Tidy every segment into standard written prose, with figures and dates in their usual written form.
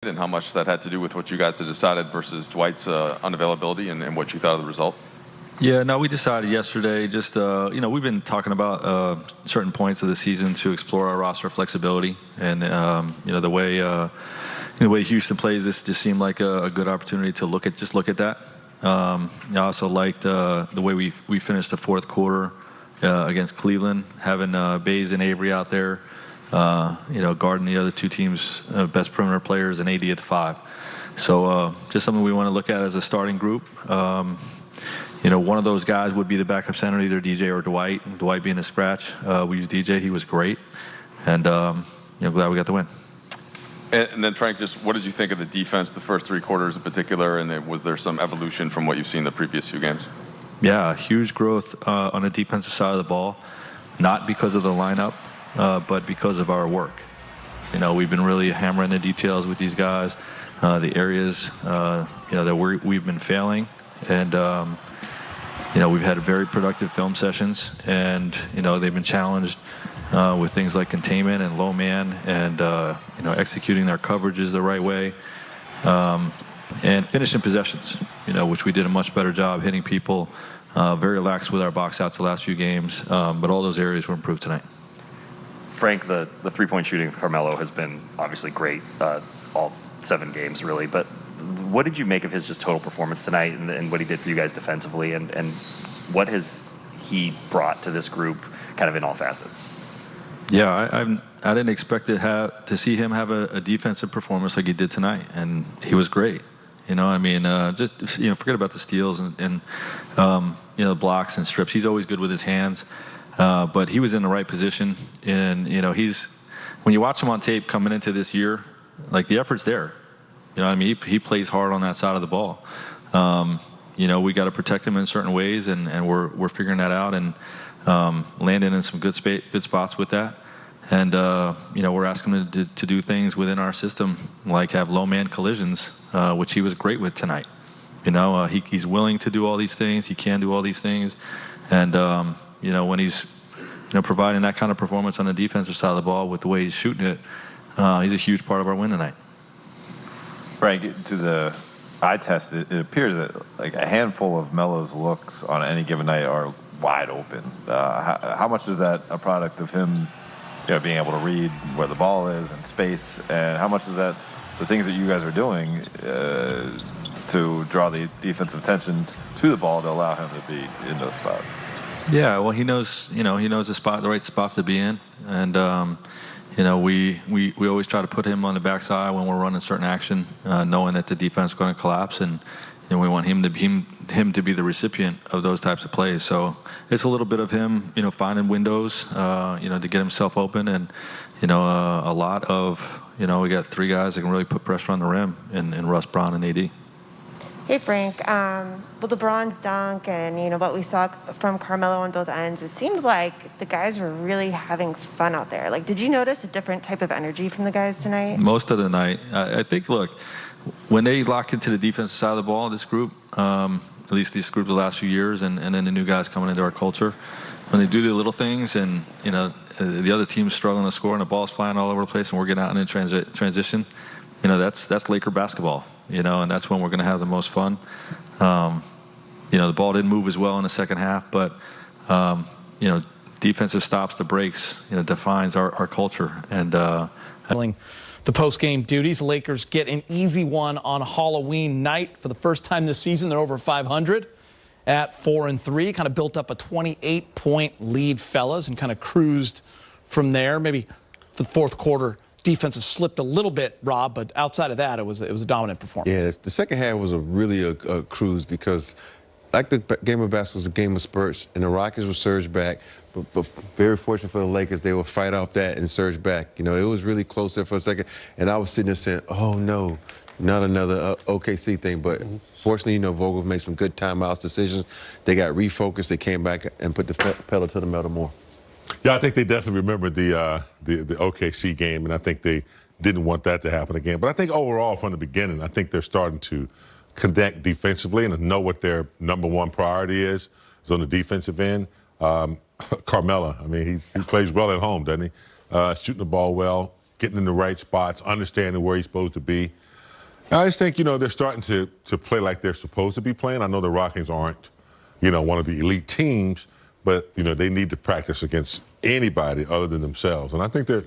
and how much that had to do with what you guys had decided versus Dwight's unavailability and what you thought of the result? Yeah, no, we decided yesterday just, we've been talking about certain points of the season to explore our roster flexibility. And, the way Houston plays, this just seemed like a good opportunity to look at that. I also liked the way we finished the fourth quarter against Cleveland, having Bays and Avery out there, guarding the other two teams' best perimeter players and AD at the 5. So just something we want to look at as a starting group. One of those guys would be the backup center, either DJ or Dwight. Dwight being a scratch. We used DJ. He was great. And, glad we got the win. And then, Frank, just what did you think of the defense the first three quarters in particular? And was there some evolution from what you've seen the previous few games? Yeah, huge growth on the defensive side of the ball, not because of the lineup, but because of our work. We've been really hammering the details with these guys, the areas, that we've been failing. And, we've had very productive film sessions, and, they've been challenged with things like containment and low man and, executing their coverages the right way, and finishing possessions, which we did a much better job hitting people, very lax with our box outs the last few games, but all those areas were improved tonight. Frank, the three-point shooting of Carmelo has been obviously great all 7 games, really, but what did you make of his just total performance tonight and what he did for you guys defensively, and what has he brought to this group kind of in all facets? Yeah, I didn't expect to see him have a defensive performance like he did tonight, and he was great. Forget about the steals and blocks and strips. He's always good with his hands, but he was in the right position. And when you watch him on tape coming into this year, like the effort's there. He plays hard on that side of the ball. We got to protect him in certain ways, and we're figuring that out and landing in some good spots with that. And, we're asking him to do things within our system, like have low-man collisions, which he was great with tonight. He's willing to do all these things. He can do all these things. And, when he's, providing that kind of performance on the defensive side of the ball with the way he's shooting it, he's a huge part of our win tonight. Frank, to the eye test, it appears that like a handful of Melo's looks on any given night are wide open. How much is that a product of him being able to read where the ball is and space, and how much is that the things that you guys are doing to draw the defensive attention to the ball to allow him to be in those spots? Yeah, well, he knows the right spots to be in, and we always try to put him on the backside when we're running certain action, knowing that the defense is going to collapse, and we want him to be the recipient of those types of plays. So it's a little bit of him, finding windows, to get himself open, and a lot of we got 3 guys that can really put pressure on the rim in Russ, Brown, and AD. Hey, Frank. With LeBron's dunk and, what we saw from Carmelo on both ends, it seemed like the guys were really having fun out there. Like, did you notice a different type of energy from the guys tonight? Most of the night. I think, look, when they lock into the defensive side of the ball, this group, at least this group the last few years, and then the new guys coming into our culture, when they do the little things and, the other team's struggling to score and the ball's flying all over the place and we're getting out in transition, that's Laker basketball. And that's when we're going to have the most fun. The ball didn't move as well in the second half, but, defensive stops, the breaks, defines our culture. And the post-game duties, Lakers get an easy one on Halloween night for the first time this season. They're over 500 at 4-3, kind of built up a 28-point lead, fellas, and kind of cruised from there. Maybe for the fourth quarter, defense has slipped a little bit, Rob, but outside of that, it was a dominant performance. Yeah, the second half was a cruise because, like the game of basketball was a game of spurts, and the Rockets would surge back. But very fortunate for the Lakers, they would fight off that and surge back. It was really close there for a second, and I was sitting there saying, "Oh no, not another OKC thing." But fortunately, Vogel made some good timeouts decisions. They got refocused. They came back and put the pedal to the metal more. Yeah, I think they definitely remembered the OKC game, and I think they didn't want that to happen again. But I think overall, from the beginning, I think they're starting to connect defensively and know what their number one priority is on the defensive end. Carmelo, he plays well at home, doesn't he? Shooting the ball well, getting in the right spots, understanding where he's supposed to be. I just think, they're starting to play like they're supposed to be playing. I know the Rockets aren't, one of the elite teams, but, they need to practice against anybody other than themselves. And I think they're,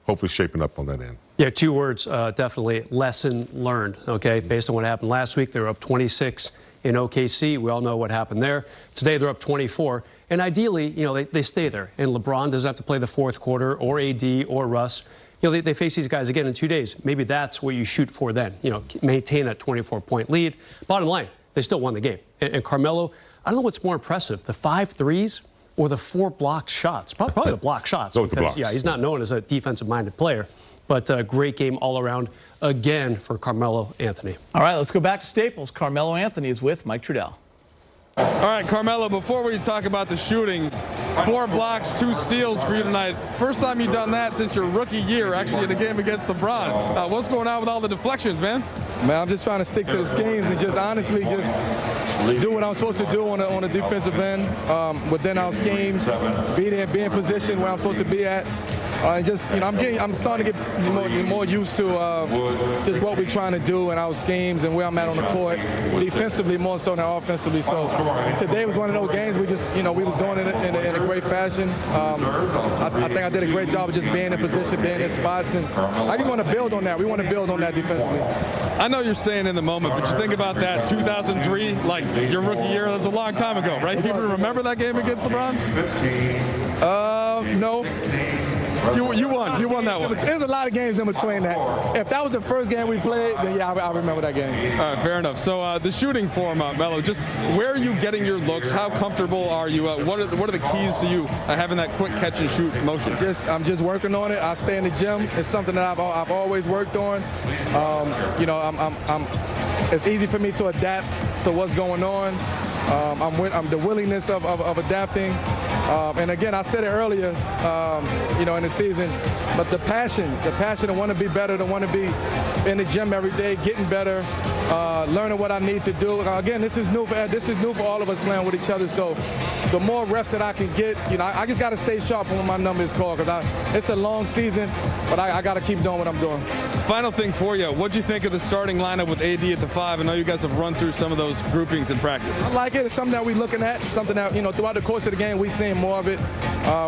hopefully shaping up on that end. Yeah, 2 words, definitely lesson learned, okay? Based on what happened last week, they were up 26 in OKC. We all know what happened there. Today, they're up 24. And ideally, they stay there. And LeBron doesn't have to play the fourth quarter, or AD, or Russ. They face these guys again in 2 days. Maybe that's what you shoot for then, maintain that 24-point lead. Bottom line, they still won the game. And Carmelo, I don't know what's more impressive, the 5 threes or the 4 blocked shots. Probably the blocked shots. Go with the because, blocks. he's not known as a defensive-minded player. But a great game all around again for Carmelo Anthony. All right, let's go back to Staples. Carmelo Anthony is with Mike Trudell. All right, Carmelo, before we talk about the shooting, 4 blocks, 2 steals for you tonight. First time you've done that since your rookie year, actually, in a game against LeBron. What's going on with all the deflections, man? Man, I'm just trying to stick to the schemes and just honestly just do what I'm supposed to do on the defensive end within our schemes, be in position where I'm supposed to be at. And just, I'm starting to get more used to just what we're trying to do in our schemes and where I'm at on the court, defensively more so than offensively. So today was one of those games we just, we was doing it in a great fashion. I think I did a great job of just being in position, being in spots, and I just want to build on that. We want to build on that defensively. I know you're staying in the moment, but you think about that 2003, like your rookie year, that was a long time ago, right? You remember that game against LeBron? No. You won that one. There's a lot of games in between that. If that was the first game we played, then yeah, I remember that game. All right, fair enough. So the shooting form, Melo, just where are you getting your looks? How comfortable are you? What are the keys to you having that quick catch and shoot motion? I'm just working on it. I stay in the gym. It's something that I've always worked on. It's easy for me to adapt to what's going on. I'm the willingness of adapting. And again, I said it earlier, in the season, but the passion to want to be better, to want to be in the gym every day, getting better, learning what I need to do. Again, this is new for all of us playing with each other. So the more reps that I can get, I just got to stay sharp when my number is called because it's a long season, but I got to keep doing what I'm doing. Final thing for you, what'd you think of the starting lineup with AD at the 5? I know you guys have run through some of those groupings in practice. I like it. It's something that we're looking at, something that, throughout the course of the game, we're seeing more of it.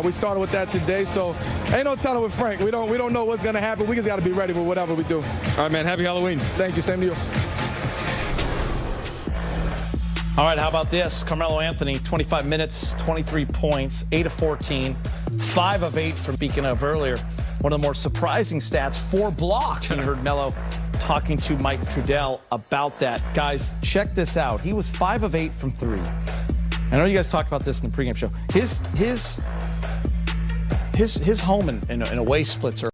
We started with that today, so ain't no telling with Frank. We don't know what's going to happen. We just got to be ready for whatever we do. All right, man. Happy Halloween. Thank you. Same to you. All right, how about this? Carmelo Anthony, 25 minutes, 23 points, 8 of 14, 5 of 8 from speaking of earlier. One of the more surprising stats, 4 blocks. And you heard Melo talking to Mike Trudell about that. Guys, check this out. He was 5 of 8 from 3. I know you guys talked about this in the pregame show. His home and away splits are